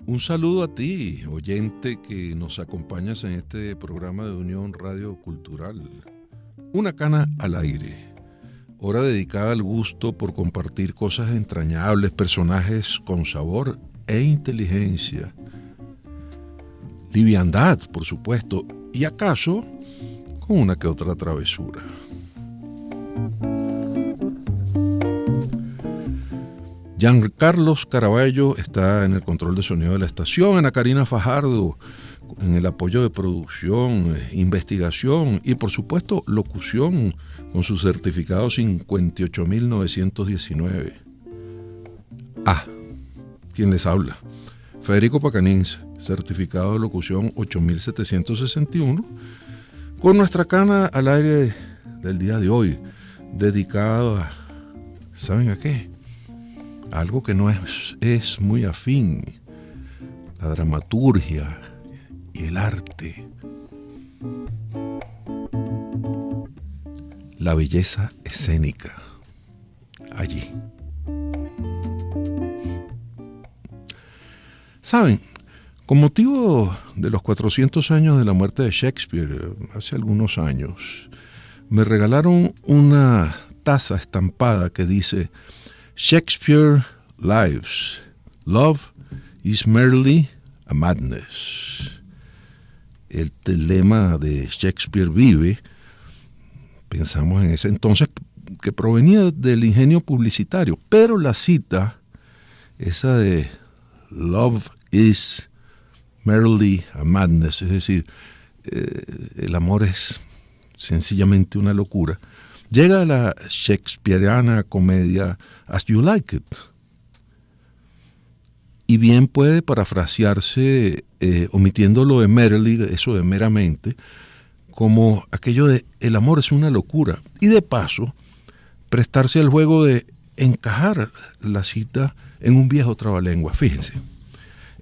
Un saludo a ti, oyente que nos acompañas en este programa de Unión Radio Cultural. Una cana al aire. Hora dedicada al gusto por compartir cosas entrañables, personajes con sabor e inteligencia. Liviandad, por supuesto, y acaso con una que otra travesura. Giancarlos Caraballo está en el control de sonido de la estación, Ana Karina Fajardo en el apoyo de producción, investigación y por supuesto locución con su certificado 58.919. ¿Quién les habla? Federico Pacanins, certificado de locución 8.761, con nuestra cana al aire del día de hoy, dedicado a, ¿saben a qué? Algo que no es muy afín, la dramaturgia y el arte. La belleza escénica, allí. ¿Saben? Con motivo de los 400 años de la muerte de Shakespeare, hace algunos años, me regalaron una taza estampada que dice Shakespeare lives. Love is merely a madness. El lema de Shakespeare vive, pensamos en ese entonces, que provenía del ingenio publicitario, pero la cita, esa de Love is merely a madness, es decir, el amor es sencillamente una locura, llega a la shakespeariana comedia As You Like It. Y bien puede parafrasearse, omitiendo lo de merely, eso de meramente, como aquello de el amor es una locura. Y de paso, prestarse al juego de encajar la cita en un viejo trabalengua. Fíjense,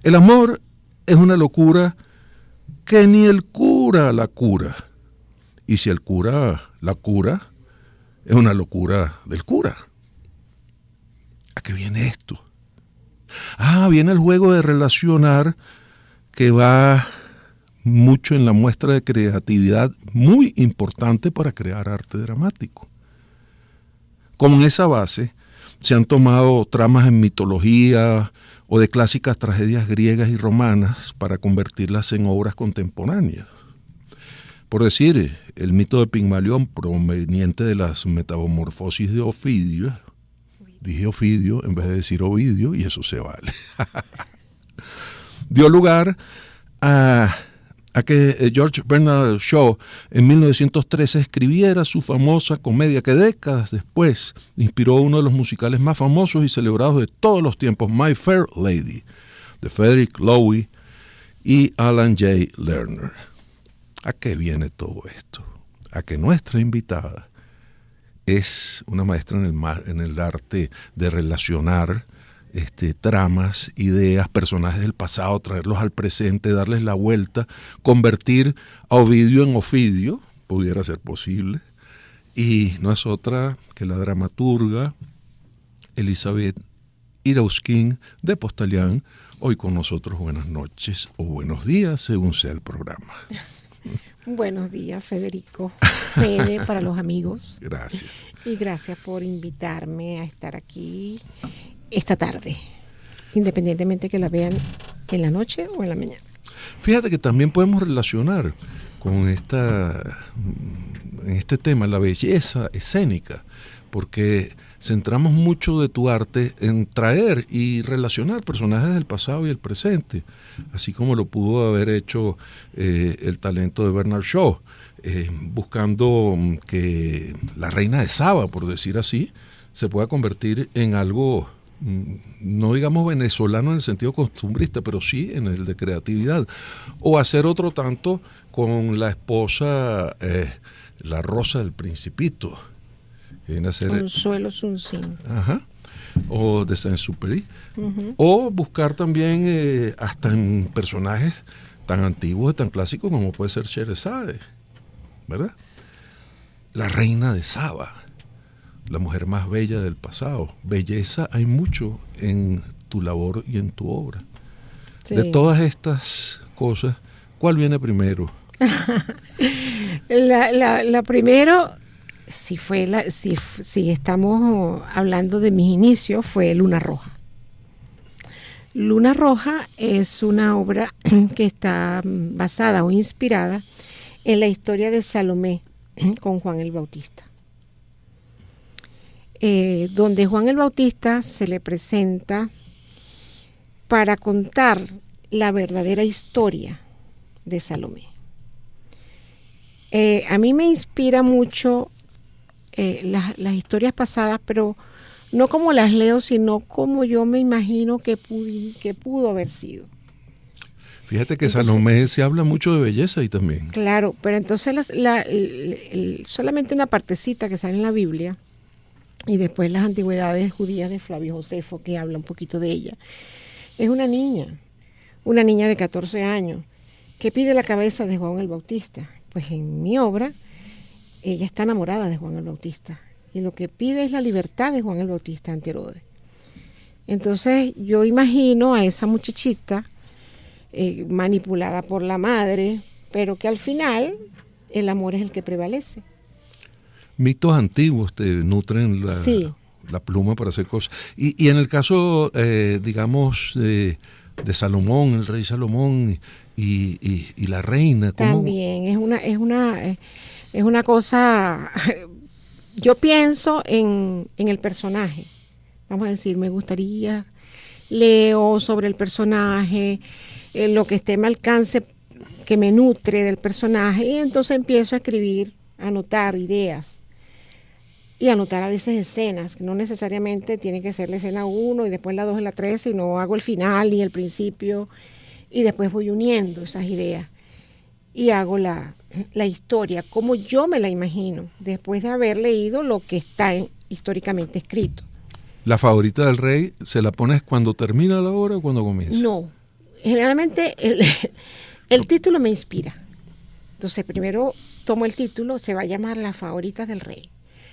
el amor es una locura que ni el cura la cura. Y si el cura la cura, es una locura del cura. ¿A qué viene esto? Viene el juego de relacionar que va mucho en la muestra de creatividad muy importante para crear arte dramático. Con esa base se han tomado tramas en mitología o de clásicas tragedias griegas y romanas para convertirlas en obras contemporáneas. Por decir, el mito de Pigmalión, proveniente de las metamorfosis de Ovidio, dije Ovidio en vez de decir Ovidio, y eso se vale, dio lugar a que George Bernard Shaw en 1913 escribiera su famosa comedia que décadas después inspiró uno de los musicales más famosos y celebrados de todos los tiempos, My Fair Lady, de Frederick Loewe y Alan J. Lerner. ¿A qué viene todo esto? A que nuestra invitada es una maestra en el arte de relacionar tramas, ideas, personajes del pasado, traerlos al presente, darles la vuelta, convertir a Ovidio en Ofidio, pudiera ser posible, y no es otra que la dramaturga Elizabeth Irausquín de Postalián, hoy con nosotros. Buenas noches o buenos días, según sea el programa. Buenos días, Federico. Fede para los amigos. Gracias. Y gracias por invitarme a estar aquí esta tarde, independientemente que la vean en la noche o en la mañana. Fíjate que también podemos relacionar con este tema la belleza escénica, porque centramos mucho de tu arte en traer y relacionar personajes del pasado y el presente, así como lo pudo haber hecho el talento de Bernard Shaw, buscando que la reina de Saba, por decir así, se pueda convertir en algo, no digamos venezolano en el sentido costumbrista, pero sí en el de creatividad, o hacer otro tanto con la esposa, la Rosa del Principito, que viene a ser Consuelo Sunsin. O de Saint-Exupéry, o buscar también hasta en personajes tan antiguos, tan clásicos como puede ser Sherazade, ¿verdad? La reina de Saba, la mujer más bella del pasado. Belleza hay mucho en tu labor y en tu obra. Sí. De todas estas cosas, ¿cuál viene primero? La primero, si estamos hablando de mis inicios, fue Luna Roja. Luna Roja es una obra que está basada o inspirada en la historia de Salomé con Juan el Bautista. Donde Juan el Bautista se le presenta para contar la verdadera historia de Salomé. A mí me inspira mucho las historias pasadas, pero no como las leo, sino como yo me imagino que pudo haber sido. Fíjate que Salomé se habla mucho de belleza ahí también. Claro, pero entonces solamente una partecita que sale en la Biblia, y después las antigüedades judías de Flavio Josefo, que habla un poquito de ella. Es una niña de 14 años, que pide la cabeza de Juan el Bautista. Pues en mi obra, ella está enamorada de Juan el Bautista, y lo que pide es la libertad de Juan el Bautista ante Herodes. Entonces yo imagino a esa muchachita manipulada por la madre, pero que al final el amor es el que prevalece. Mitos antiguos te nutren la pluma para hacer cosas. Y en el caso, digamos, de Salomón, el rey Salomón y la reina, ¿cómo? También es una cosa. Yo pienso en el personaje. Vamos a decir, me gustaría, leo sobre el personaje, lo que esté a mi alcance, que me nutre del personaje, y entonces empiezo a escribir, a anotar ideas. Y anotar a veces escenas, que no necesariamente tiene que ser la escena 1 y después la 2 y la 3, sino hago el final y el principio, y después voy uniendo esas ideas. Y hago la historia, como yo me la imagino, después de haber leído lo que está históricamente escrito. ¿La favorita del rey se la pones cuando termina la obra o cuando comienza? No, generalmente el título me inspira. Entonces primero tomo el título, se va a llamar Las favoritas del rey.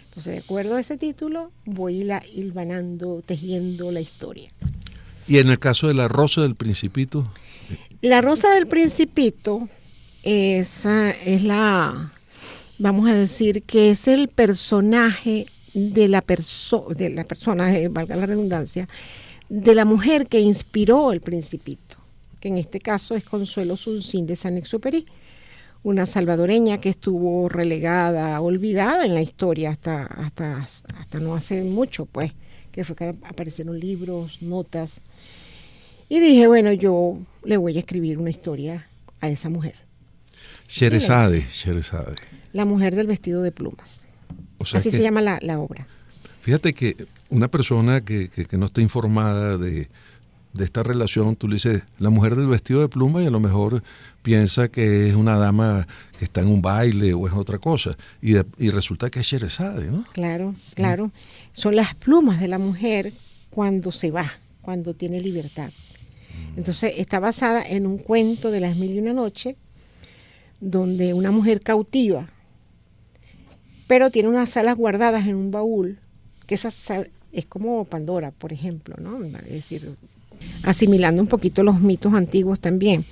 Entonces, de acuerdo a ese título, voy hilvanando, tejiendo la historia. ¿Y en el caso de La Rosa del Principito? La Rosa del Principito vamos a decir que es el personaje de la persona, valga la redundancia, de la mujer que inspiró el Principito, que en este caso es Consuelo Suncín de Saint-Exupéry, una salvadoreña que estuvo relegada, olvidada en la historia hasta no hace mucho, pues, que fue que aparecieron libros, notas. Y dije, bueno, yo le voy a escribir una historia a esa mujer. Sherezade. La mujer del vestido de plumas. O sea, así se llama la obra. Fíjate que una persona que no está informada de esta relación, tú le dices la mujer del vestido de pluma y a lo mejor piensa que es una dama que está en un baile o es otra cosa, y resulta que es Sherezade, ¿no? Claro. Son las plumas de la mujer cuando se va, cuando tiene libertad. Entonces está basada en un cuento de Las Mil y una Noche, donde una mujer cautiva, pero tiene unas alas guardadas en un baúl, que es como Pandora, por ejemplo, ¿no? Es decir, asimilando un poquito los mitos antiguos también.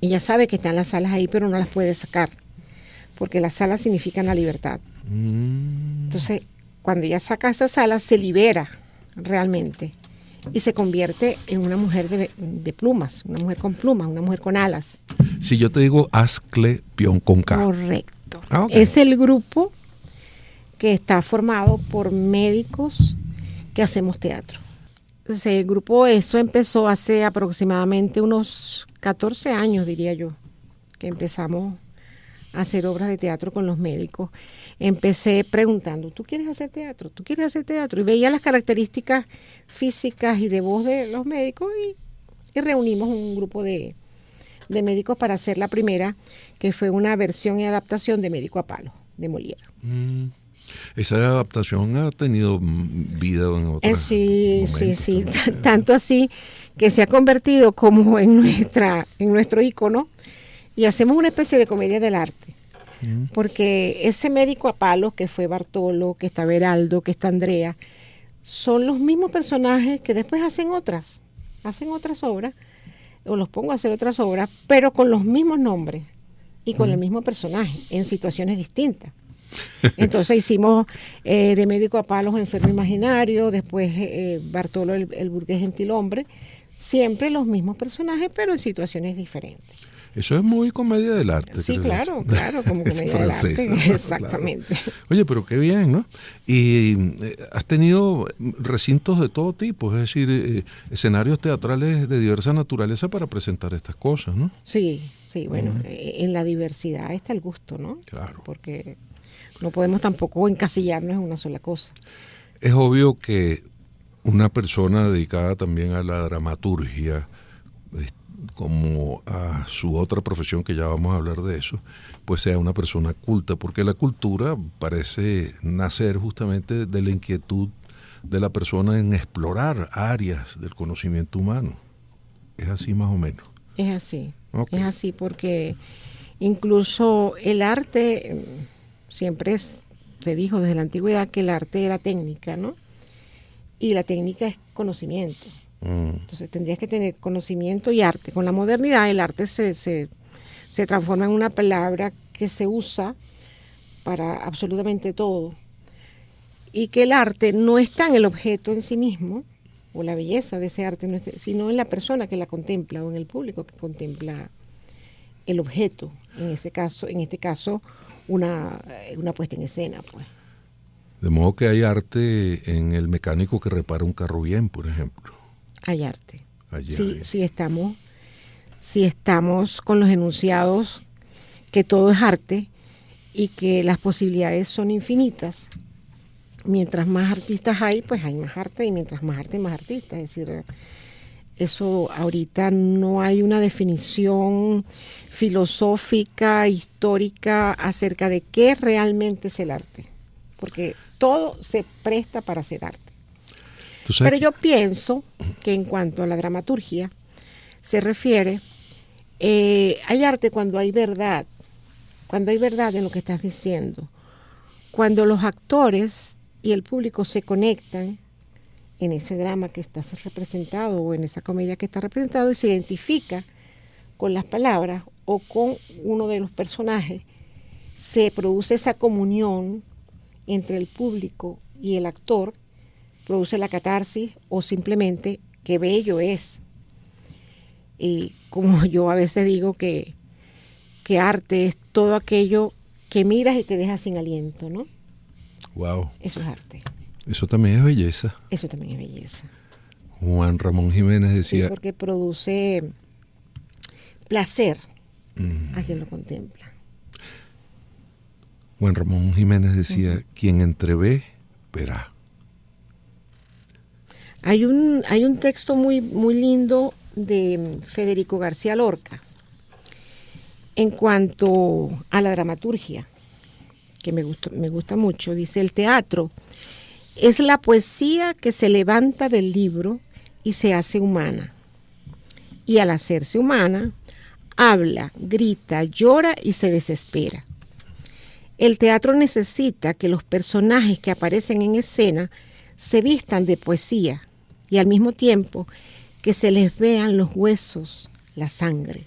Ella sabe que están las alas ahí, pero no las puede sacar, porque las alas significan la libertad. Entonces, cuando ella saca esas alas, se libera realmente y se convierte en una mujer de plumas, una mujer con plumas, una mujer con alas. Si yo te digo Asclepión con K. Correcto. Okay. Es el grupo que está formado por médicos que hacemos teatro. Ese grupo, eso empezó hace aproximadamente unos 14 años, diría yo, que empezamos a hacer obras de teatro con los médicos. Empecé preguntando, ¿tú quieres hacer teatro? ¿Tú quieres hacer teatro? Y veía las características físicas y de voz de los médicos y reunimos un grupo de médicos para hacer la primera, que fue una versión y adaptación de Médico a Palo, de Molière. Esa adaptación ha tenido vida en otros sí. Tanto así que se ha convertido como en nuestro ícono, y hacemos una especie de comedia del arte. Porque ese Médico a Palo, que fue Bartolo, que está Beraldo, que está Andrea, son los mismos personajes que después hacen otras obras, o los pongo a hacer otras obras, pero con los mismos nombres y con el mismo personaje, en situaciones distintas. Entonces hicimos de médico a palos enfermo imaginario, después Bartolo el burgués gentilhombre, siempre los mismos personajes, pero en situaciones diferentes. Eso es muy comedia del arte. Sí, creo. claro, como comedia francés, del arte, ¿no? exactamente. Claro. Oye, pero qué bien, ¿no? Y has tenido recintos de todo tipo, es decir, escenarios teatrales de diversa naturaleza para presentar estas cosas, ¿no? Sí, bueno, en la diversidad está el gusto, ¿no? Claro. Porque no podemos tampoco encasillarnos en una sola cosa. Es obvio que una persona dedicada también a la dramaturgia, como a su otra profesión, que ya vamos a hablar de eso, pues sea una persona culta, porque la cultura parece nacer justamente de la inquietud de la persona en explorar áreas del conocimiento humano. ¿Es así más o menos? Es así, Okay. Es así porque incluso el arte, siempre se dijo desde la antigüedad que el arte era técnica, ¿no? Y la técnica es conocimiento. Entonces tendrías que tener conocimiento y arte. Con la modernidad el arte se transforma en una palabra que se usa para absolutamente todo. Y que el arte no está en el objeto en sí mismo, o la belleza de ese arte, no está, sino en la persona que la contempla o en el público que contempla el objeto. En este caso, una puesta en escena, pues. De modo que hay arte en el mecánico que repara un carro bien, por ejemplo. Hay arte. Allá Si estamos con los enunciados que todo es arte y que las posibilidades son infinitas, mientras más artistas hay, pues hay más arte, y mientras más arte, más artistas. Es decir, eso ahorita no hay una definición filosófica, histórica acerca de qué realmente es el arte, porque todo se presta para hacer arte. Pero yo pienso que en cuanto a la dramaturgia se refiere, hay arte cuando hay verdad en lo que estás diciendo, cuando los actores y el público se conectan en ese drama que está representado o en esa comedia que está representado y se identifica con las palabras o con uno de los personajes, se produce esa comunión entre el público y el actor, produce la catarsis o simplemente qué bello es. Y como yo a veces digo que arte es todo aquello que miras y te deja sin aliento, ¿no? Wow. Eso es arte. Eso también es belleza. Eso también es belleza. Juan Ramón Jiménez decía... Sí, porque produce placer a quien lo contempla. Juan Ramón Jiménez decía, quien entrevé, verá. Hay un texto muy, muy lindo de Federico García Lorca en cuanto a la dramaturgia, que me gusta mucho. Dice: el teatro es la poesía que se levanta del libro y se hace humana. Y al hacerse humana, habla, grita, llora y se desespera. El teatro necesita que los personajes que aparecen en escena se vistan de poesía y al mismo tiempo que se les vean los huesos, la sangre.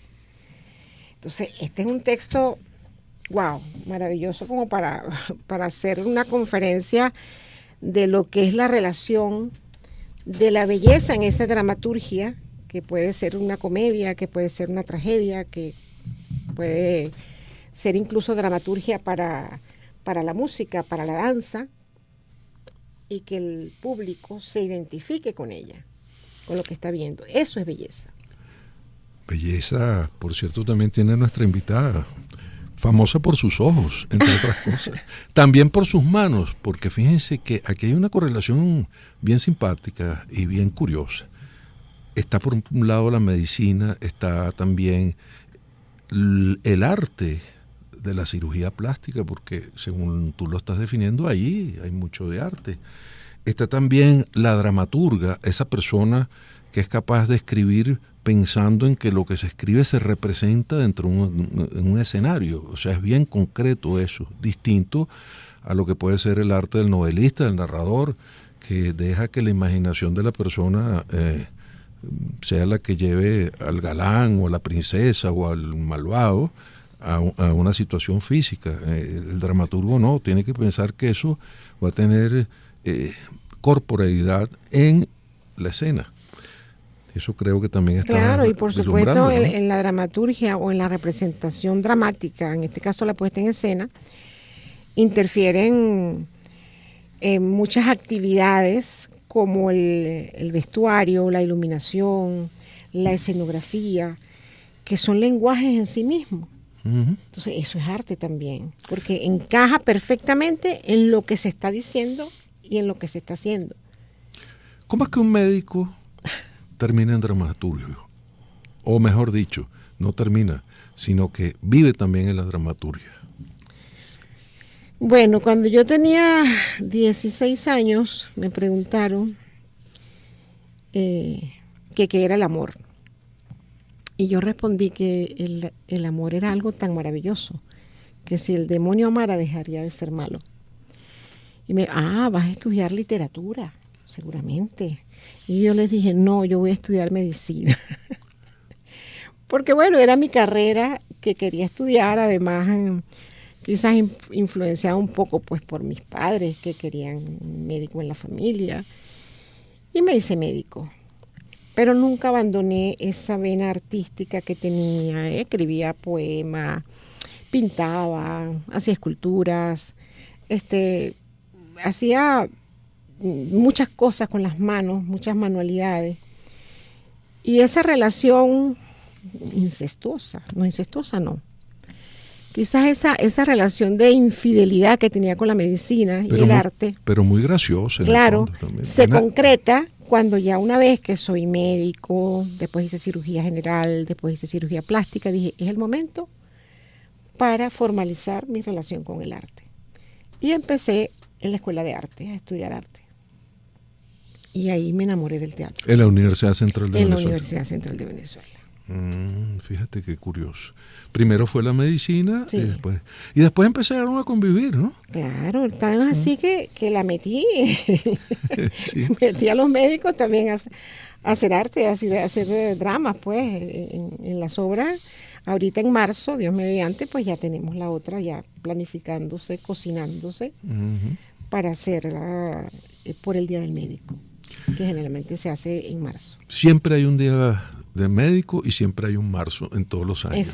Entonces, este es un texto, wow, maravilloso como para hacer una conferencia de lo que es la relación de la belleza en esa dramaturgia, que puede ser una comedia, que puede ser una tragedia, que puede ser incluso dramaturgia para la música, para la danza, y que el público se identifique con ella, con lo que está viendo. Eso es belleza. Belleza, por cierto, también tiene nuestra invitada, famosa por sus ojos, entre otras cosas. También por sus manos, porque fíjense que aquí hay una correlación bien simpática y bien curiosa. Está por un lado la medicina, está también el arte de la cirugía plástica, porque según tú lo estás definiendo, ahí hay mucho de arte. Está también la dramaturga, esa persona que es capaz de escribir pensando en que lo que se escribe se representa dentro de un escenario. O sea, es bien concreto eso, distinto a lo que puede ser el arte del novelista, del narrador, que deja que la imaginación de la persona sea la que lleve al galán o a la princesa o al malvado a una situación física. El dramaturgo no, tiene que pensar que eso va a tener corporeidad en la escena. Eso creo que también está claro, y por supuesto ¿no? en la dramaturgia o en la representación dramática, en este caso la puesta en escena, interfieren muchas actividades como el vestuario, la iluminación, la escenografía, que son lenguajes en sí mismos. Uh-huh. Entonces eso es arte también, porque encaja perfectamente en lo que se está diciendo y en lo que se está haciendo. ¿Cómo es que un médico termina en dramaturgia? O mejor dicho, no termina, sino que vive también en la dramaturgia. Bueno, cuando yo tenía 16 años, me preguntaron qué era el amor. Y yo respondí que el amor era algo tan maravilloso, que si el demonio amara, dejaría de ser malo. Y vas a estudiar literatura, seguramente. Y yo les dije, no, yo voy a estudiar medicina. Porque bueno, era mi carrera que quería estudiar, además quizás influenciada un poco pues por mis padres que querían un médico en la familia. Y me hice médico. Pero nunca abandoné esa vena artística que tenía. Escribía poemas, pintaba, hacía esculturas, hacía muchas cosas con las manos, muchas manualidades. Y esa relación incestuosa no. Quizás esa relación de infidelidad que tenía con la medicina y el arte. Pero muy graciosa. Claro, se concreta cuando ya una vez que soy médico, después hice cirugía general, después hice cirugía plástica, dije, es el momento para formalizar mi relación con el arte. Y empecé en la escuela de arte, a estudiar arte. Y ahí me enamoré del teatro. En la Universidad Central de Venezuela. En la Universidad Central de Venezuela. Fíjate qué curioso. Primero fue la medicina, sí. y después empezaron a convir, ¿no? Claro, tan así que la metí. Sí. Metí a los médicos también a hacer arte, a hacer dramas, pues, en las obras. Ahorita en marzo, Dios mediante, pues ya tenemos la otra ya planificándose, cocinándose, para hacerla por el Día del Médico, que generalmente se hace en marzo. Siempre hay un día de médico y siempre hay un marzo en todos los años.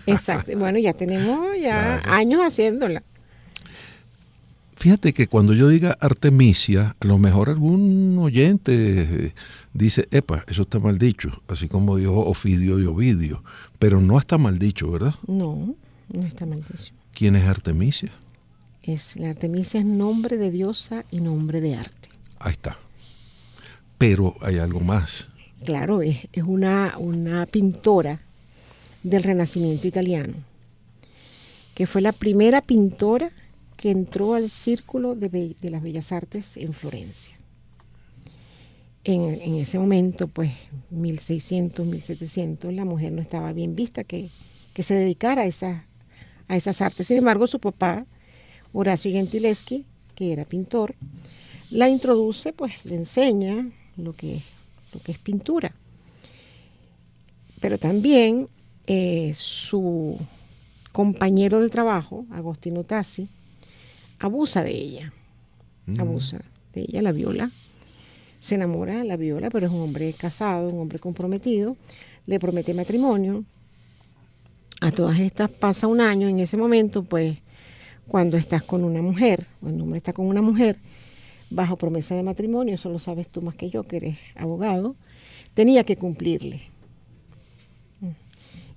Exacto. Bueno, ya tenemos años haciéndola. Fíjate que cuando yo diga Artemisia, a lo mejor algún oyente dice, epa, eso está mal dicho, así como dijo Ofidio y Ovidio, pero no está mal dicho, ¿verdad? No está mal dicho. ¿Quién es Artemisia? La Artemisia es nombre de diosa y nombre de arte. Ahí está. Pero hay algo más. Claro, es una pintora del Renacimiento italiano, que fue la primera pintora que entró al círculo de las bellas artes en Florencia. En ese momento, pues, 1600, 1700, la mujer no estaba bien vista que se dedicara a esas artes. Sin embargo, su papá, Horacio Gentileschi, que era pintor, la introduce, pues, le enseña lo que es pintura. Pero también su compañero de trabajo, Agostino Tassi, abusa de ella, la viola, se enamora, la viola, pero es un hombre casado, un hombre comprometido, le promete matrimonio. A todas estas pasa un año. En ese momento, pues, cuando estás con una mujer, cuando un hombre está con una mujer, bajo promesa de matrimonio, eso lo sabes tú más que yo, que eres abogado, tenía que cumplirle.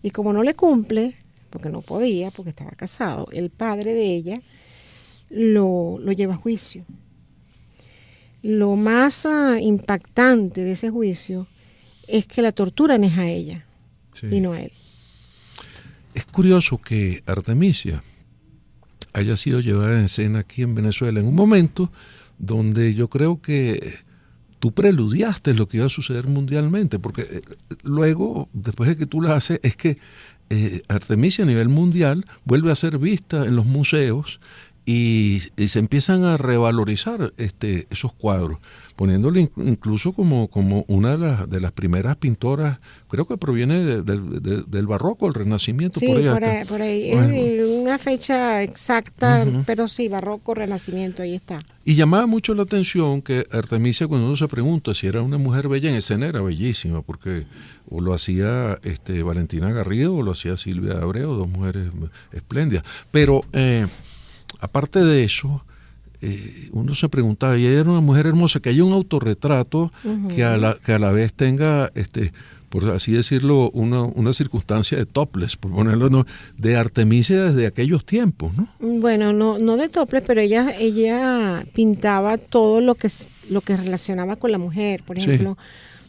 Y como no le cumple, porque no podía, porque estaba casado, el padre de ella lo lleva a juicio. Lo más impactante de ese juicio es que la torturan es a ella, sí, y no a él. Es curioso que Artemisia haya sido llevada en escena aquí en Venezuela en un momento donde yo creo que tú preludiaste lo que iba a suceder mundialmente, porque luego, después de que tú la haces, es que Artemisia a nivel mundial vuelve a ser vista en los museos y se empiezan a revalorizar esos cuadros, poniéndole incluso como una de las primeras pintoras, creo que proviene del barroco, el Renacimiento. Sí, por ahí. Bueno. Es una fecha exacta, pero sí, barroco, Renacimiento, ahí está. Y llamaba mucho la atención que Artemisia, cuando uno se pregunta si era una mujer bella, en escena era bellísima, porque o lo hacía Valentina Garrido o lo hacía Silvia de Abreu, dos mujeres espléndidas. Pero aparte de eso, uno se preguntaba, y ella era una mujer hermosa, que haya un autorretrato que a la vez tenga, por así decirlo, una circunstancia de topless, por ponerlo, ¿no?, de Artemisia desde aquellos tiempos, ¿no? Bueno, no de topless, pero ella pintaba todo lo que relacionaba con la mujer, por ejemplo,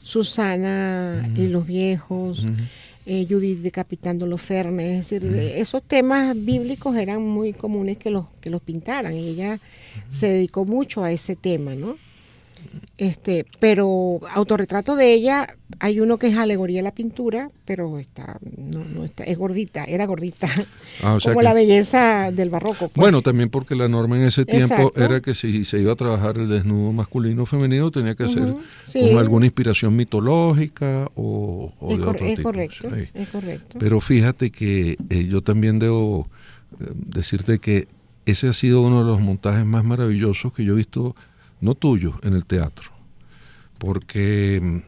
Susana y los viejos, Judith decapitando los Fernes, es decir, esos temas bíblicos eran muy comunes que los pintaran, y ella se dedicó mucho a ese tema, ¿no? Pero autorretrato de ella, hay uno que es alegoría a la pintura, pero no está, era gordita, o sea como la belleza del barroco. Pues. Bueno, también porque la norma en ese tiempo era que si se iba a trabajar el desnudo masculino o femenino, tenía que ser con alguna inspiración mitológica o de otro tipo. Correcto, sí. Es correcto. Pero fíjate que yo también debo decirte que ese ha sido uno de los montajes más maravillosos que yo he visto, no tuyo, en el teatro, porque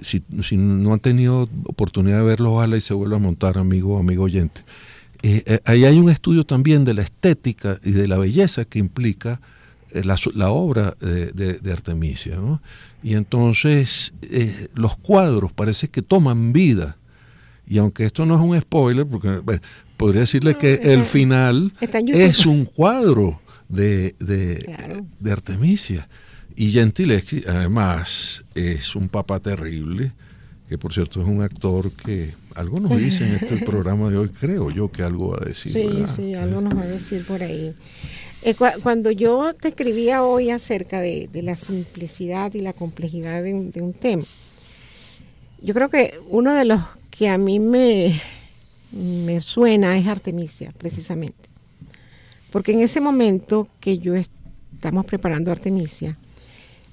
si no han tenido oportunidad de verlo, ojalá y se vuelva a montar, amigo oyente. Ahí hay un estudio también de la estética y de la belleza que implica la obra de Artemisia, ¿no? Y entonces los cuadros parece que toman vida, y aunque esto no es un spoiler, porque podría decirle que el final es un cuadro de Artemisia. Y Gentileschi además es un papá terrible, que por cierto es un actor que algo nos dice en este programa de hoy, creo yo que algo va a decir. Sí, algo nos va a decir por ahí. Cuando yo te escribía hoy acerca de la simplicidad y la complejidad de un tema, yo creo que uno de los que a mí me suena es Artemisia, precisamente. Porque en ese momento que estamos preparando Artemisia,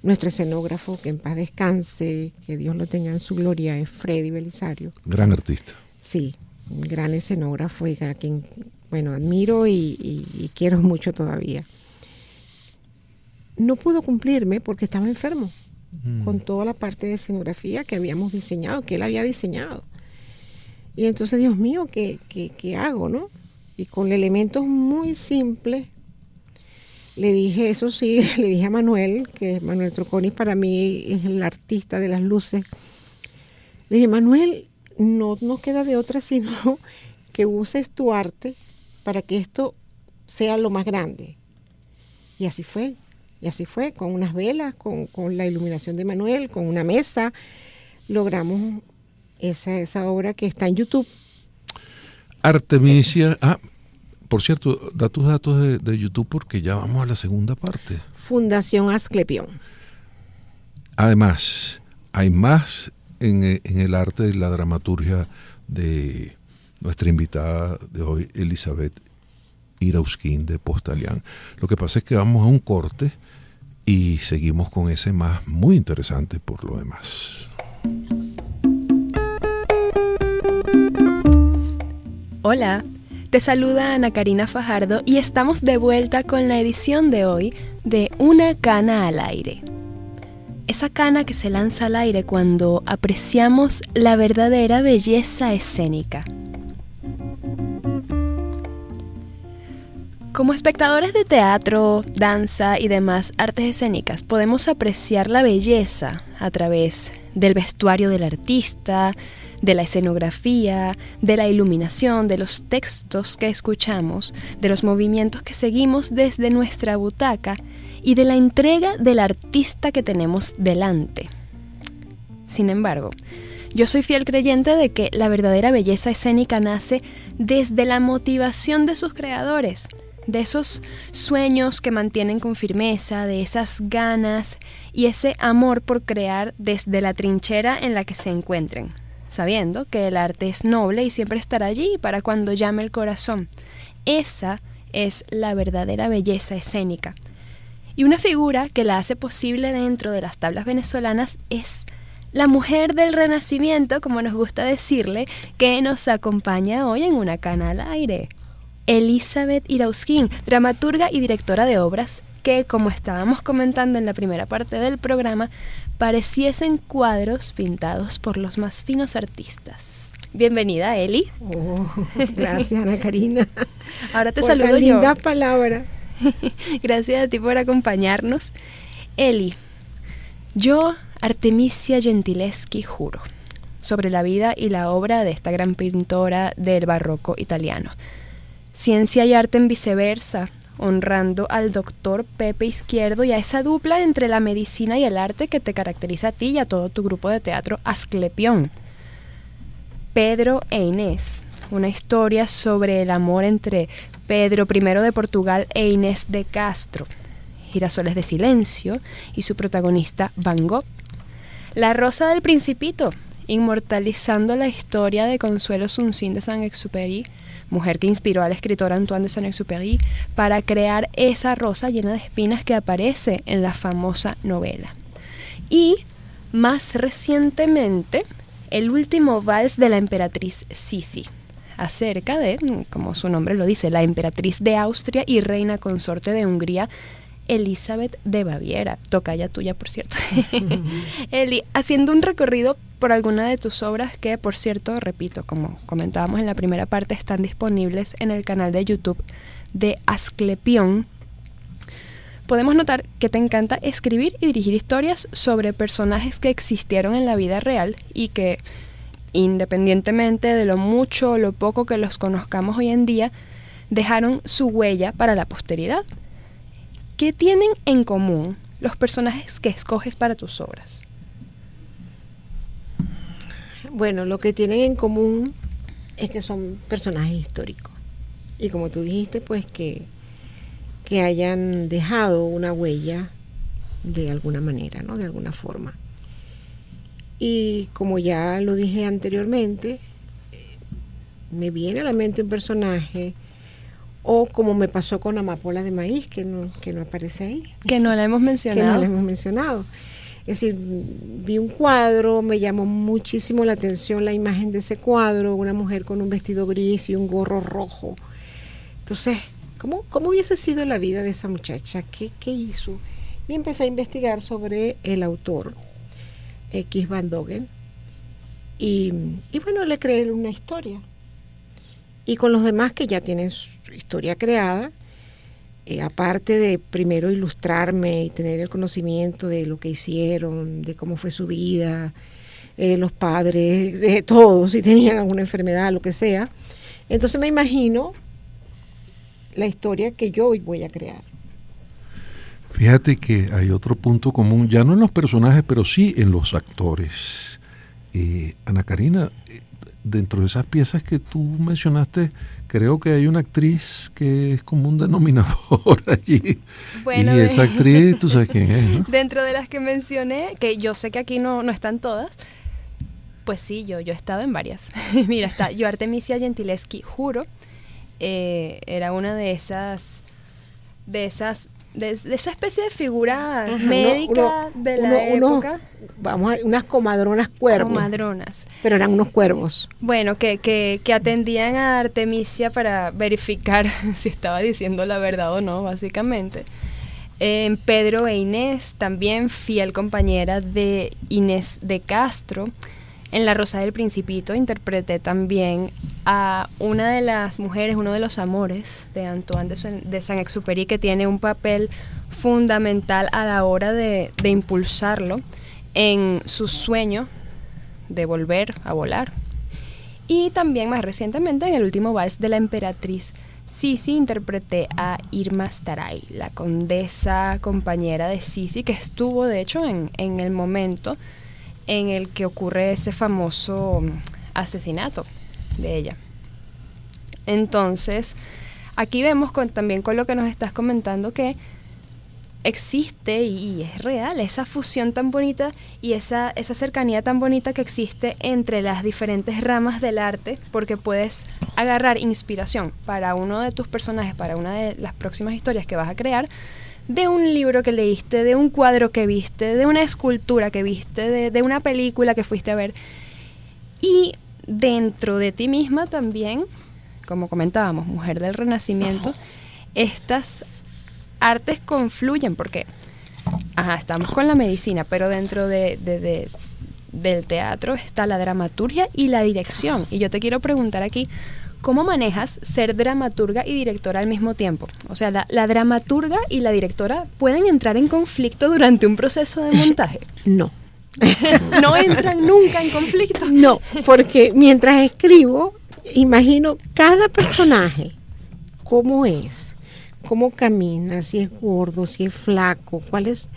nuestro escenógrafo, que en paz descanse, que Dios lo tenga en su gloria, es Freddy Belisario. Gran artista. Sí, un gran escenógrafo y a quien, admiro y quiero mucho todavía. No pudo cumplirme porque estaba enfermo con toda la parte de escenografía que habíamos diseñado, que él había diseñado. Y entonces, Dios mío, ¿qué hago, no? Y con elementos muy simples, le dije a Manuel, que Manuel Troconis para mí es el artista de las luces. Le dije, Manuel, no nos queda de otra sino que uses tu arte para que esto sea lo más grande. Y así fue, con unas velas, con la iluminación de Manuel, con una mesa, logramos esa obra que está en YouTube. Artemisia, por cierto, da tus datos de YouTube porque ya vamos a la segunda parte. Fundación Asclepión. Además, hay más en el arte de la dramaturgia de nuestra invitada de hoy, Elizabeth Irausquín de Postalián. Lo que pasa es que vamos a un corte y seguimos con ese más muy interesante por lo demás. Hola, te saluda Ana Karina Fajardo y estamos de vuelta con la edición de hoy de Una cana al aire. Esa cana que se lanza al aire cuando apreciamos la verdadera belleza escénica. Como espectadores de teatro, danza y demás artes escénicas, podemos apreciar la belleza a través del vestuario del artista, de la escenografía, de la iluminación, de los textos que escuchamos, de los movimientos que seguimos desde nuestra butaca y de la entrega del artista que tenemos delante. Sin embargo, yo soy fiel creyente de que la verdadera belleza escénica nace desde la motivación de sus creadores, de esos sueños que mantienen con firmeza, de esas ganas y ese amor por crear desde la trinchera en la que se encuentren, sabiendo que el arte es noble y siempre estará allí para cuando llame el corazón. Esa es la verdadera belleza escénica. Y una figura que la hace posible dentro de las tablas venezolanas es la mujer del Renacimiento, como nos gusta decirle, que nos acompaña hoy en Una Cana al Aire. Elizabeth Irausquín, dramaturga y directora de obras que, como estábamos comentando en la primera parte del programa, pareciesen cuadros pintados por los más finos artistas. Bienvenida, Eli. Oh, gracias, Ana Karina. Ahora te por saludo tan yo. linda palabra. Gracias a ti por acompañarnos. Eli, yo, Artemisia Gentileschi, juro sobre la vida y la obra de esta gran pintora del barroco italiano. Ciencia y arte en viceversa, honrando al doctor Pepe Izquierdo y a esa dupla entre la medicina y el arte que te caracteriza a ti y a todo tu grupo de teatro Asclepión. Pedro e Inés, una historia sobre el amor entre Pedro I de Portugal e Inés de Castro, Girasoles de Silencio y su protagonista Van Gogh. La Rosa del Principito, inmortalizando la historia de Consuelo Suncín de Saint-Exupéry, mujer que inspiró al escritor Antoine de Saint-Exupéry para crear esa rosa llena de espinas que aparece en la famosa novela. Y, más recientemente, el último vals de la emperatriz Sisi, acerca de, como su nombre lo dice, la emperatriz de Austria y reina consorte de Hungría, Elizabeth de Baviera, tocaya tuya, por cierto. Eli, haciendo un recorrido por alguna de tus obras que, por cierto, repito, como comentábamos en la primera parte, están disponibles en el canal de YouTube de Asclepión, podemos notar que te encanta escribir y dirigir historias sobre personajes que existieron en la vida real y que, independientemente de lo mucho o lo poco que los conozcamos hoy en día, dejaron su huella para la posteridad. ¿Qué tienen en común los personajes que escoges para tus obras? Bueno, lo que tienen en común es que son personajes históricos. Y como tú dijiste, pues que hayan dejado una huella de alguna manera, ¿no? De alguna forma. Y como ya lo dije anteriormente, me viene a la mente un personaje, o como me pasó con Amapola de Maíz, que no aparece ahí. Que no la hemos mencionado. Que no la hemos mencionado. Es decir, vi un cuadro, me llamó muchísimo la atención la imagen de ese cuadro, una mujer con un vestido gris y un gorro rojo. Entonces, ¿cómo hubiese sido la vida de esa muchacha? ¿Qué hizo? Y empecé a investigar sobre el autor, X. Van Dogen, y bueno, le creé una historia. Y con los demás que ya tienen su historia creada, aparte de primero ilustrarme y tener el conocimiento de lo que hicieron, de cómo fue su vida, los padres, de todos, si tenían alguna enfermedad, lo que sea, entonces me imagino la historia que yo hoy voy a crear. Fíjate que hay otro punto común, ya no en los personajes, pero sí en los actores. Ana Karina, dentro de esas piezas que tú mencionaste, creo que hay una actriz que es como un denominador allí. Bueno, y esa actriz, tú sabes quién es, ¿no? Dentro de las que mencioné, que yo sé que aquí no están todas, pues sí, yo he estado en varias. Mira, está yo, Artemisia Gentileschi, juro, era una de esa especie de figura médica de la época. Unas comadronas cuervos. Comadronas. Pero eran unos cuervos. Bueno, que atendían a Artemisia para verificar si estaba diciendo la verdad o no, básicamente. Pedro e Inés, también fiel compañera de Inés de Castro. En La Rosa del Principito interpreté también a una de las mujeres, uno de los amores de Antoine de Saint-Exupéry, que tiene un papel fundamental a la hora de impulsarlo en su sueño de volver a volar. Y también más recientemente en el último vals de la emperatriz Sisi interpreté a Irma Staray, la condesa compañera de Sisi, que estuvo de hecho en el momento en el que ocurre ese famoso asesinato de ella. Entonces, aquí vemos también con lo que nos estás comentando que existe y es real esa fusión tan bonita y esa cercanía tan bonita que existe entre las diferentes ramas del arte, porque puedes agarrar inspiración para uno de tus personajes, para una de las próximas historias que vas a crear, de un libro que leíste, de un cuadro que viste, de una escultura que viste, de una película que fuiste a ver. Y dentro de ti misma también, como comentábamos, mujer del Renacimiento, estas artes confluyen porque, estamos con la medicina, pero dentro del teatro está la dramaturgia y la dirección. Y yo te quiero preguntar aquí, ¿cómo manejas ser dramaturga y directora al mismo tiempo? O sea, ¿la dramaturga y la directora pueden entrar en conflicto durante un proceso de montaje? No. ¿No entran nunca en conflicto? No, porque mientras escribo, imagino cada personaje, cómo es, cómo camina, si es gordo, si es flaco, cuáles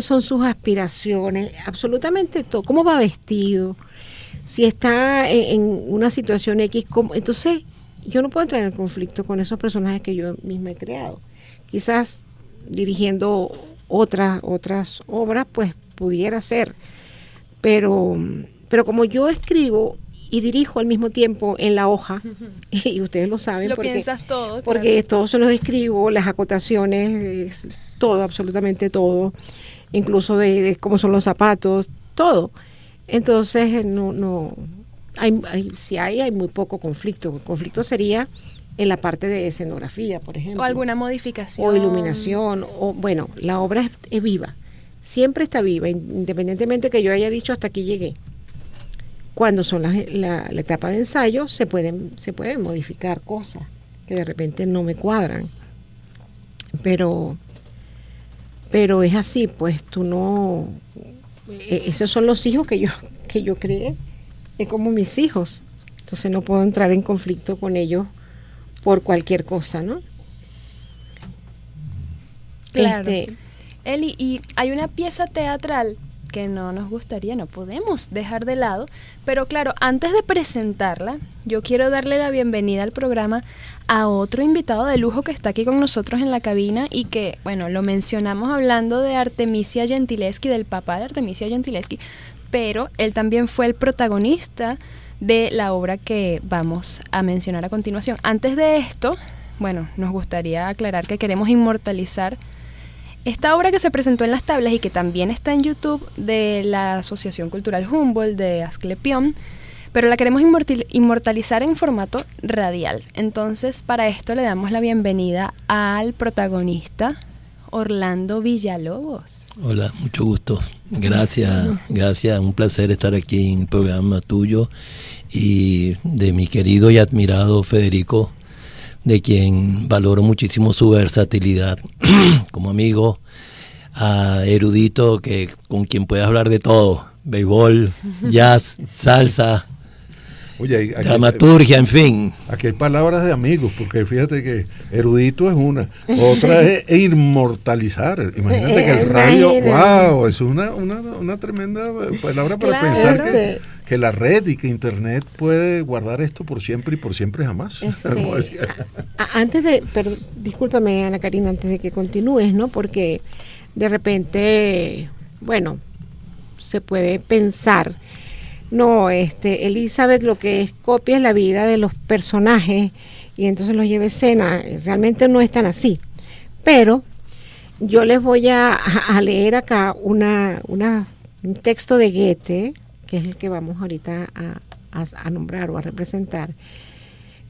son sus aspiraciones, absolutamente todo, cómo va vestido, si está en una situación X, entonces yo no puedo entrar en conflicto con esos personajes que yo misma he creado. Quizás dirigiendo otras obras, pues pudiera ser, pero como yo escribo y dirijo al mismo tiempo en la hoja, y ustedes lo saben, piensas todo, porque todo se los escribo, las acotaciones, todo, absolutamente todo, incluso de cómo son los zapatos, todo. Entonces hay muy poco conflicto. El conflicto sería en la parte de escenografía, por ejemplo, o alguna modificación, o iluminación, o bueno, la obra es viva, siempre está viva, independientemente que yo haya dicho hasta aquí llegué. Cuando son la etapa de ensayo se pueden modificar cosas que de repente no me cuadran, pero es así, pues tú no, esos son los hijos que yo creé, es como mis hijos, entonces no puedo entrar en conflicto con ellos por cualquier cosa, ¿no? Claro. Eli, y hay una pieza teatral que no nos gustaría, no podemos dejar de lado, pero claro, antes de presentarla, yo quiero darle la bienvenida al programa a otro invitado de lujo que está aquí con nosotros en la cabina y que, bueno, lo mencionamos hablando de Artemisia Gentileschi, del papá de Artemisia Gentileschi, pero él también fue el protagonista de la obra que vamos a mencionar a continuación. Antes de esto, bueno, nos gustaría aclarar que queremos inmortalizar esta obra que se presentó en Las Tablas y que también está en YouTube de la Asociación Cultural Humboldt de Asclepión, pero la queremos inmortalizar en formato radial. Entonces, para esto le damos la bienvenida al protagonista, Orlando Villalobos. Hola, mucho gusto. Gracias, un placer estar aquí en el programa tuyo y de mi querido y admirado Federico, de quien valoro muchísimo su versatilidad como amigo, erudito, con quien puedes hablar de todo, béisbol, jazz, salsa, oye, dramaturgia, en fin. Aquí hay palabras de amigos, porque fíjate que erudito es una, otra es inmortalizar. Imagínate que el radio, wow, es una tremenda palabra para pensar que la red y que internet puede guardar esto por siempre y por siempre jamás. Discúlpame, Ana Karina, antes de que continúes, ¿no? Porque de repente, bueno, se puede pensar, no, Elizabeth lo que copia es la vida de los personajes y entonces los lleva a escena. Realmente no es tan así. Pero yo les voy a leer acá un texto de Goethe, que es el que vamos ahorita a nombrar o a representar,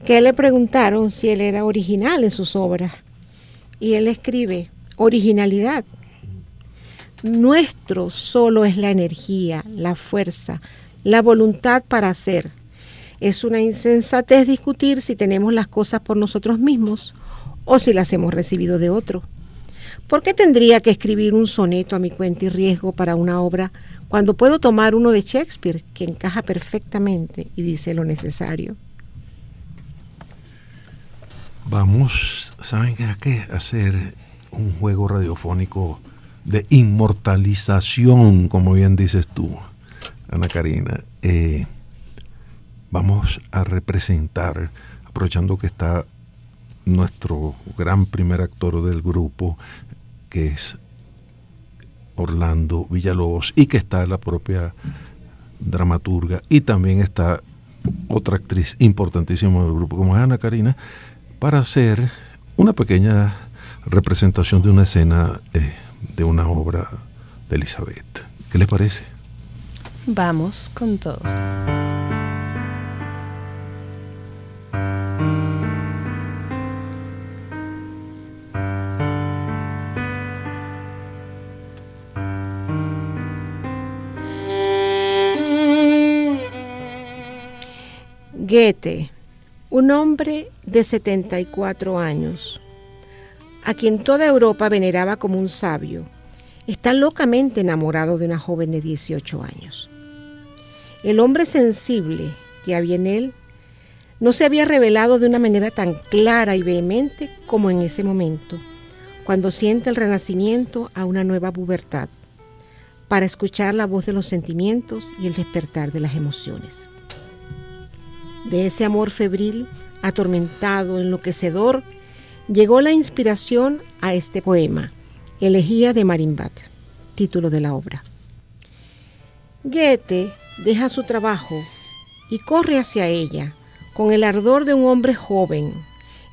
que le preguntaron si él era original en sus obras. Y él escribe, originalidad. Nuestro solo es la energía, la fuerza, la voluntad para hacer. Es una insensatez discutir si tenemos las cosas por nosotros mismos o si las hemos recibido de otro. ¿Por qué tendría que escribir un soneto a mi cuenta y riesgo para una obra cuando puedo tomar uno de Shakespeare que encaja perfectamente y dice lo necesario? Vamos, ¿saben qué? Hacer un juego radiofónico de inmortalización, como bien dices tú, Ana Karina. Vamos a representar, aprovechando que está nuestro gran primer actor del grupo, que es Orlando Villalobos, y que está la propia dramaturga, y también está otra actriz importantísima del grupo como es Ana Karina, para hacer una pequeña representación de una escena de una obra de Elizabeth. ¿Qué les parece? Vamos con todo. Goethe, un hombre de 74 años, a quien toda Europa veneraba como un sabio, está locamente enamorado de una joven de 18 años. El hombre sensible que había en él no se había revelado de una manera tan clara y vehemente como en ese momento, cuando siente el renacimiento a una nueva pubertad, para escuchar la voz de los sentimientos y el despertar de las emociones. De ese amor febril, atormentado, enloquecedor, llegó la inspiración a este poema, Elegía de Marienbad, título de la obra. Goethe deja su trabajo y corre hacia ella con el ardor de un hombre joven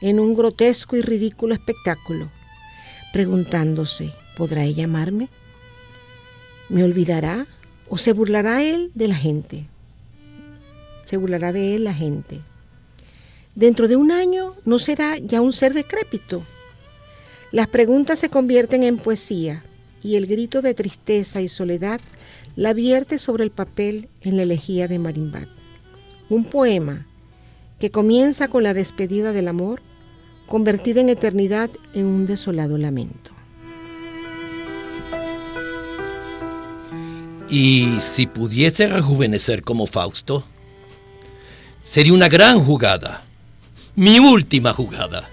en un grotesco y ridículo espectáculo, preguntándose, ¿podrá ella amarme? ¿Me olvidará o se burlará él de la gente? Se burlará de él la gente. Dentro de un año no será ya un ser decrépito. Las preguntas se convierten en poesía y el grito de tristeza y soledad la vierte sobre el papel en la Elegía de Marienbad. Un poema que comienza con la despedida del amor, convertida en eternidad en un desolado lamento. Y si pudiese rejuvenecer como Fausto, sería una gran jugada. Mi última jugada.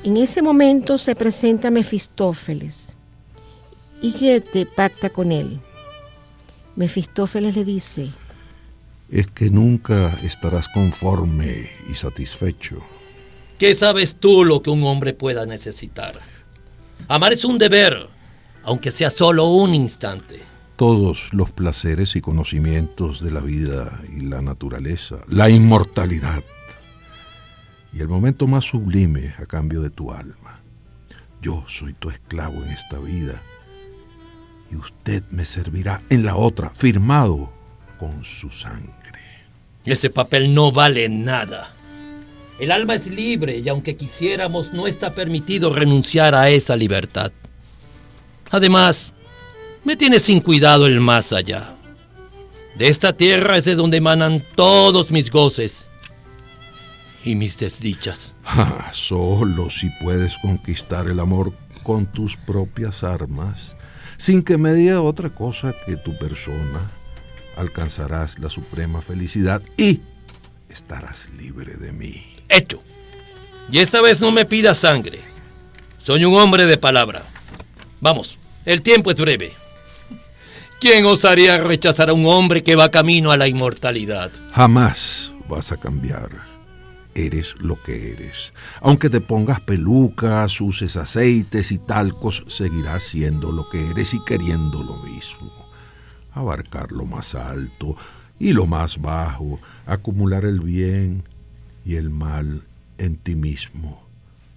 En ese momento se presenta Mefistófeles y Goethe pacta con él. Mefistófeles le dice: Es que nunca estarás conforme y satisfecho. ¿Qué sabes tú lo que un hombre pueda necesitar? Amar es un deber, aunque sea solo un instante. Todos los placeres y conocimientos de la vida y la naturaleza, la inmortalidad y el momento más sublime a cambio de tu alma. Yo soy tu esclavo en esta vida y usted me servirá en la otra, firmado con su sangre. Ese papel no vale nada. El alma es libre y aunque quisiéramos, no está permitido renunciar a esa libertad. Además, me tiene sin cuidado el más allá. De esta tierra es de donde emanan todos mis goces y mis desdichas. Solo si puedes conquistar el amor con tus propias armas, sin que me diga otra cosa que tu persona, alcanzarás la suprema felicidad y estarás libre de mí. Hecho. Y esta vez no me pidas sangre. Soy un hombre de palabra. Vamos, el tiempo es breve. ¿Quién osaría rechazar a un hombre que va camino a la inmortalidad? Jamás vas a cambiar. Eres lo que eres. Aunque te pongas pelucas, uses aceites y talcos, seguirás siendo lo que eres y queriendo lo mismo. Abarcar lo más alto y lo más bajo, acumular el bien y el mal en ti mismo.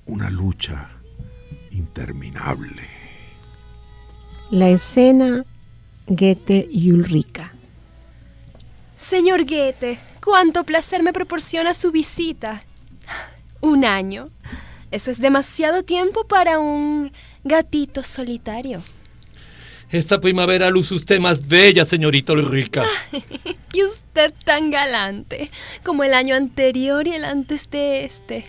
Una lucha interminable. La escena, Goethe y Ulrica. Señor Goethe, cuánto placer me proporciona su visita. 1 año. Eso es demasiado tiempo para un gatito solitario. Esta primavera luce usted más bella, señorita Ulrica. Y usted tan galante, como el año anterior y el antes de este.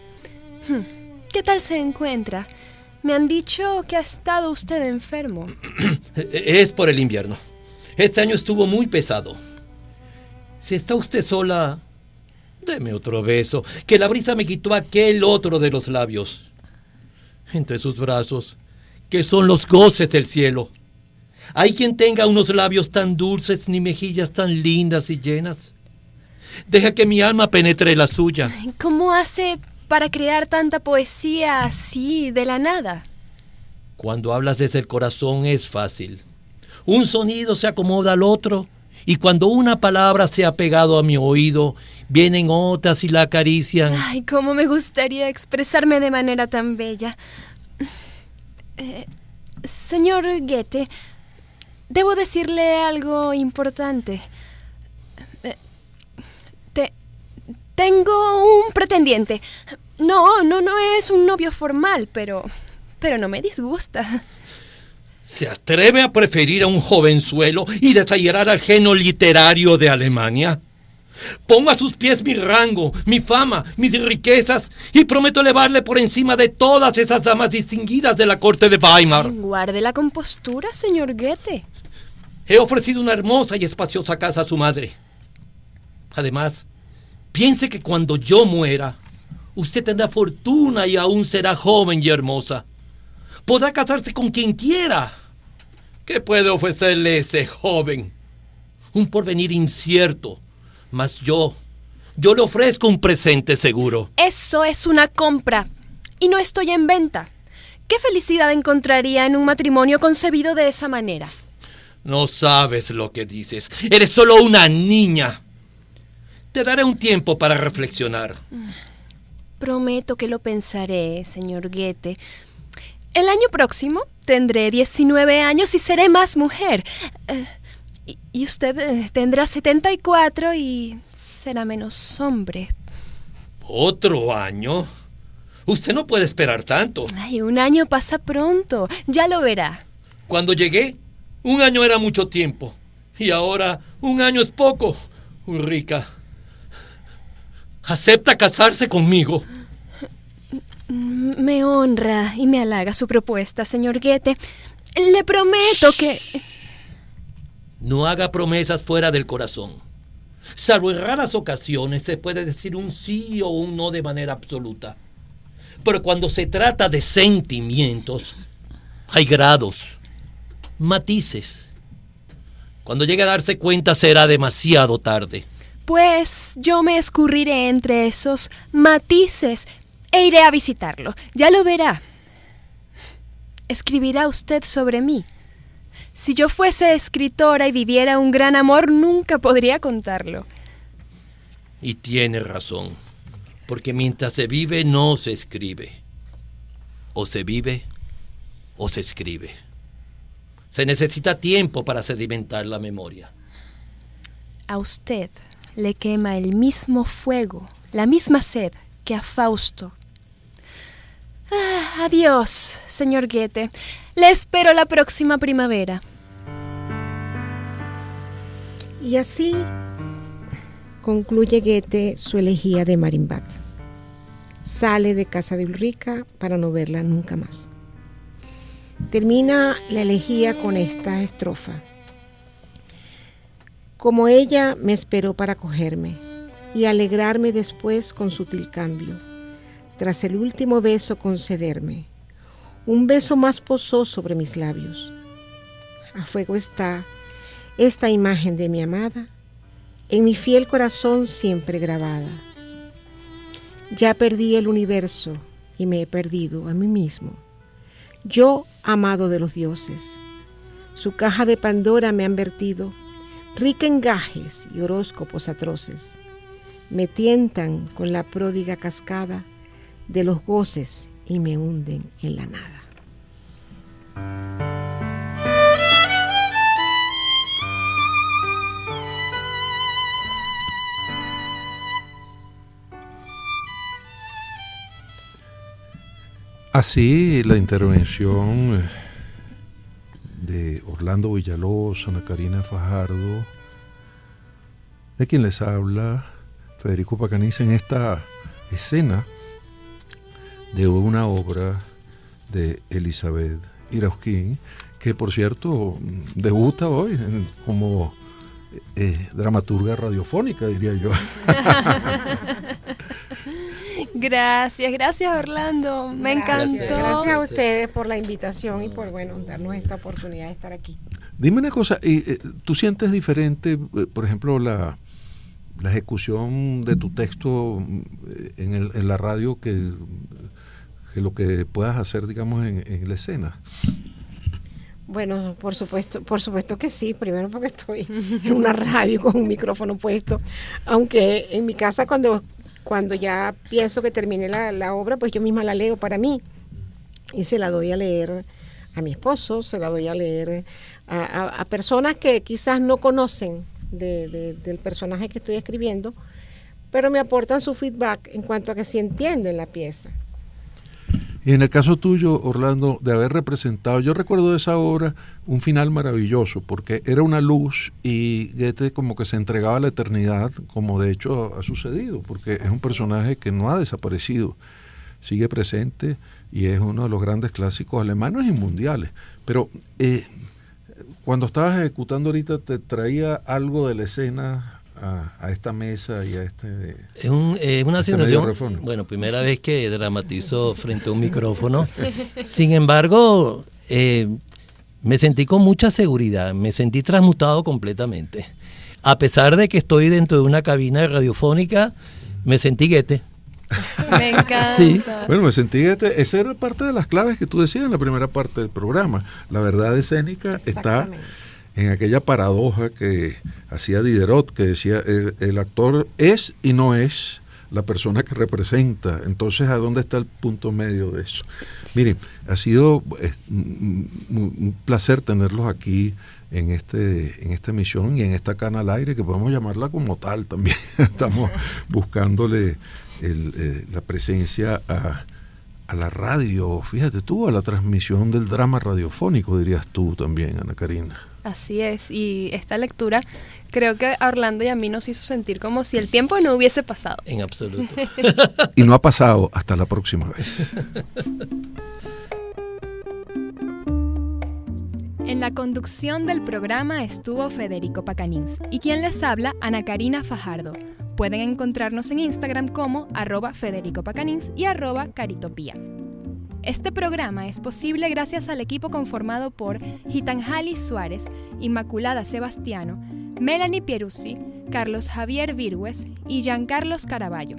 ¿Qué tal se encuentra? Me han dicho que ha estado usted enfermo. Es por el invierno. Este año estuvo muy pesado. Si está usted sola, deme otro beso, que la brisa me quitó aquel otro de los labios. Entre sus brazos, que son los goces del cielo. ¿Hay quien tenga unos labios tan dulces ni mejillas tan lindas y llenas? Deja que mi alma penetre la suya. ¿Cómo hace para crear tanta poesía así, de la nada? Cuando hablas desde el corazón es fácil. Un sonido se acomoda al otro Y cuando una palabra se ha pegado a mi oído, vienen otras y la acarician. Ay, cómo me gustaría expresarme de manera tan bella. Señor Goethe, debo decirle algo importante. Tengo un pretendiente. No es un novio formal, pero no me disgusta. ¿Se atreve a preferir a un jovenzuelo y desairar al genio literario de Alemania? Pongo a sus pies mi rango, mi fama, mis riquezas y prometo elevarle por encima de todas esas damas distinguidas de la corte de Weimar. Guarde la compostura, señor Goethe. He ofrecido una hermosa y espaciosa casa a su madre. Además, piense que cuando yo muera, usted tendrá fortuna y aún será joven y hermosa. Podrá casarse con quien quiera. ¿Qué puede ofrecerle ese joven? Un porvenir incierto. Mas yo le ofrezco un presente seguro. Eso es una compra. Y no estoy en venta. ¿Qué felicidad encontraría en un matrimonio concebido de esa manera? No sabes lo que dices. Eres solo una niña. Te daré un tiempo para reflexionar. Prometo que lo pensaré, señor Goethe. El año próximo tendré 19 años y seré más mujer. Y usted tendrá 74 y será menos hombre. ¿Otro año? Usted no puede esperar tanto. Ay, un año pasa pronto. Ya lo verá. Cuando llegué, un año era mucho tiempo. Y ahora, un año es poco. Ulrica, ¿acepta casarse conmigo? Me honra y me halaga su propuesta, señor Goethe. Le prometo que... No haga promesas fuera del corazón. Salvo en raras ocasiones se puede decir un sí o un no de manera absoluta. Pero cuando se trata de sentimientos, hay grados, matices. Cuando llegue a darse cuenta será demasiado tarde. Pues yo me escurriré entre esos matices e iré a visitarlo. Ya lo verá. Escribirá usted sobre mí. Si yo fuese escritora y viviera un gran amor, nunca podría contarlo. Y tiene razón, porque mientras se vive no se escribe. O se vive o se escribe. Se necesita tiempo para sedimentar la memoria. A usted le quema el mismo fuego, la misma sed que a Fausto. Adiós, señor Goethe. Le espero la próxima primavera. Y así concluye Goethe su elegía de Marienbad. Sale de casa de Ulrica para no verla nunca más. Termina la elegía con esta estrofa. Como ella me esperó para cogerme y alegrarme después con sutil cambio, tras el último beso concederme, un beso más posó sobre mis labios. A fuego está esta imagen de mi amada, en mi fiel corazón siempre grabada. Ya perdí el universo y me he perdido a mí mismo. Yo, amado de los dioses, su caja de Pandora me han vertido, rica en gajes y horóscopos atroces. Me tientan con la pródiga cascada de los goces y me hunden en la nada. Así la intervención de Orlando Villalobos, Ana Karina Fajardo, de quien les habla Federico Pacaniza, en esta escena de una obra de Elizabeth Irausquín, que por cierto debuta hoy como dramaturga radiofónica, diría yo. Gracias Orlando, me encantó. Gracias a ustedes por la invitación y por darnos esta oportunidad de estar aquí. Dime una cosa, ¿tú sientes diferente, por ejemplo, la ejecución de tu texto en la radio que lo que puedas hacer, digamos, en la escena? Bueno, por supuesto que sí. Primero porque estoy en una radio con un micrófono puesto. Aunque en mi casa cuando ya pienso que terminé la obra, pues yo misma la leo para mí. Y se la doy a leer a mi esposo, se la doy a leer a personas que quizás no conocen del personaje que estoy escribiendo, pero me aportan su feedback en cuanto a que sí entienden la pieza. Y en el caso tuyo, Orlando, de haber representado, yo recuerdo de esa obra un final maravilloso, porque era una luz y Goethe como que se entregaba a la eternidad, como de hecho ha sucedido, porque es un personaje que no ha desaparecido, sigue presente y es uno de los grandes clásicos alemanes y mundiales. Pero cuando estabas ejecutando ahorita, ¿te traía algo de la escena a esta mesa y a este? Es una sensación, bueno, primera vez que dramatizo frente a un micrófono. Sin embargo, me sentí con mucha seguridad, me sentí transmutado completamente. A pesar de que estoy dentro de una cabina radiofónica, me sentí Goethe. Me encanta. Sí. Bueno, me sentí Goethe. Esa era parte de las claves que tú decías en la primera parte del programa. La verdad escénica está en aquella paradoja que hacía Diderot, que decía el actor es y no es la persona que representa. Entonces, ¿a dónde está el punto medio de eso? Miren, ha sido un placer tenerlos aquí en esta emisión y en esta Cana al Aire, que podemos llamarla como tal también. Estamos buscándole la presencia a la radio, fíjate tú, a la transmisión del drama radiofónico, dirías tú también, Ana Karina. Así es, y esta lectura creo que a Orlando y a mí nos hizo sentir como si el tiempo no hubiese pasado. En absoluto. Y no ha pasado. Hasta la próxima vez. En la conducción del programa estuvo Federico Pacanins y quien les habla, Ana Karina Fajardo. Pueden encontrarnos en Instagram como @FedericoPacanins y @Caritopía. Este programa es posible gracias al equipo conformado por Gitanjali Suárez, Inmaculada Sebastiano, Melanie Pieruzzi, Carlos Javier Virgües y Giancarlos Caraballo.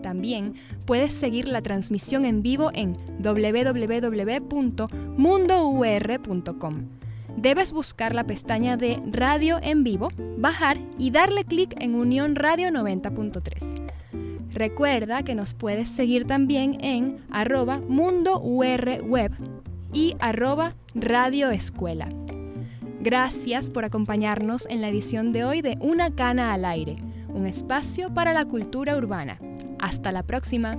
También puedes seguir la transmisión en vivo en www.mundour.com. Debes buscar la pestaña de Radio en Vivo, bajar y darle clic en Unión Radio 90.3. Recuerda que nos puedes seguir también en @mundourweb y @radioescuela. Gracias por acompañarnos en la edición de hoy de Una Cana al Aire, un espacio para la cultura urbana. Hasta la próxima.